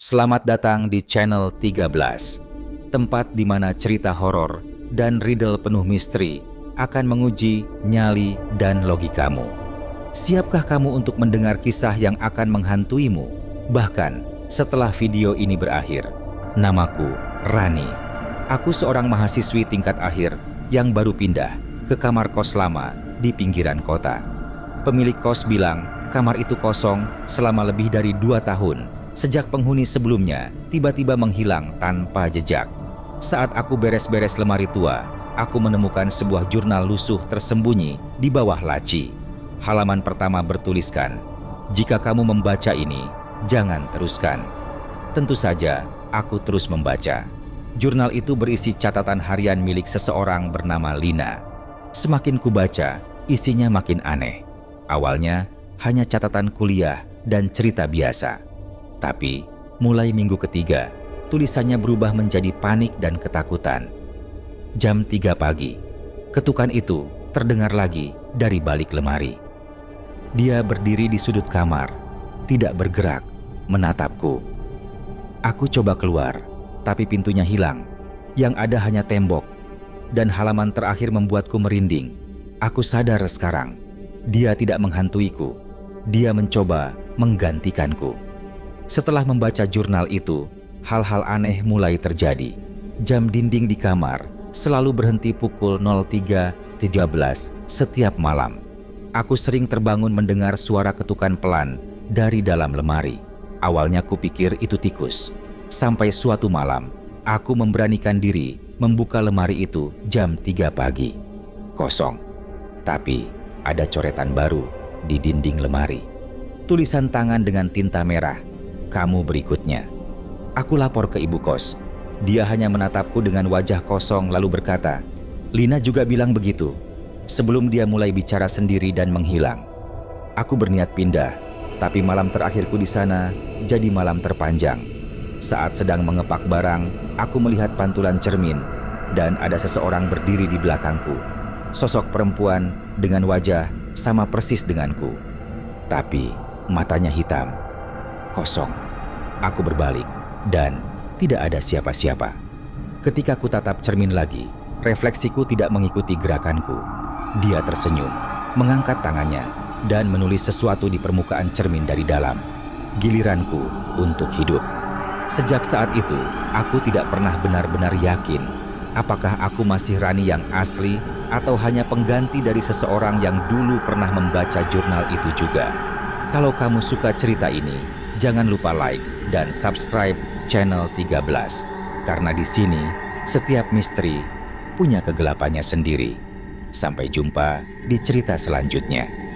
Selamat datang di channel 13, tempat di mana cerita horor dan riddle penuh misteri akan menguji nyali dan logikamu. Siapkah kamu untuk mendengar kisah yang akan menghantuimu, bahkan setelah video ini berakhir? Namaku Rani. Aku seorang mahasiswi tingkat akhir yang baru pindah ke kamar kos lama di pinggiran kota. Pemilik kos bilang kamar itu kosong selama lebih dari 2 tahun sejak penghuni sebelumnya tiba-tiba menghilang tanpa jejak. Saat aku beres-beres lemari tua, aku menemukan sebuah jurnal lusuh tersembunyi di bawah laci. Halaman pertama bertuliskan, "Jika kamu membaca ini, jangan teruskan." Tentu saja, aku terus membaca. Jurnal itu berisi catatan harian milik seseorang bernama Lina. Semakin kubaca, isinya makin aneh. Awalnya, hanya catatan kuliah dan cerita biasa. Tapi, mulai minggu ketiga, tulisannya berubah menjadi panik dan ketakutan. Jam 3 pagi, ketukan itu terdengar lagi dari balik lemari. Dia berdiri di sudut kamar, tidak bergerak, menatapku. Aku coba keluar, tapi pintunya hilang. Yang ada hanya tembok, dan halaman terakhir membuatku merinding. Aku sadar sekarang, dia tidak menghantuiku. Dia mencoba menggantikanku. Setelah membaca jurnal itu, hal-hal aneh mulai terjadi. Jam dinding di kamar selalu berhenti pukul 03.13 setiap malam. Aku sering terbangun mendengar suara ketukan pelan dari dalam lemari. Awalnya kupikir itu tikus. Sampai suatu malam, aku memberanikan diri membuka lemari itu jam 3 pagi. Kosong. Tapi ada coretan baru di dinding lemari. Tulisan tangan dengan tinta merah. "Kamu berikutnya." Aku lapor ke ibu kos. Dia hanya menatapku dengan wajah kosong lalu berkata, "Lina juga bilang begitu," sebelum dia mulai bicara sendiri dan menghilang. Aku berniat pindah, tapi malam terakhirku di sana jadi malam terpanjang. Saat sedang mengepak barang, aku melihat pantulan cermin dan ada seseorang berdiri di belakangku. Sosok perempuan dengan wajah sama persis denganku. Tapi matanya hitam. Kosong. Aku berbalik dan tidak ada siapa-siapa. Ketika ku tatap cermin lagi, refleksiku tidak mengikuti gerakanku. Dia tersenyum, mengangkat tangannya dan menulis sesuatu di permukaan cermin dari dalam. Giliranku untuk hidup. Sejak saat itu, aku tidak pernah benar-benar yakin apakah aku masih Rani yang asli atau hanya pengganti dari seseorang yang dulu pernah membaca jurnal itu juga. Kalau kamu suka cerita ini, jangan lupa like dan subscribe channel 13. Karena di sini, setiap misteri punya kegelapannya sendiri. Sampai jumpa di cerita selanjutnya.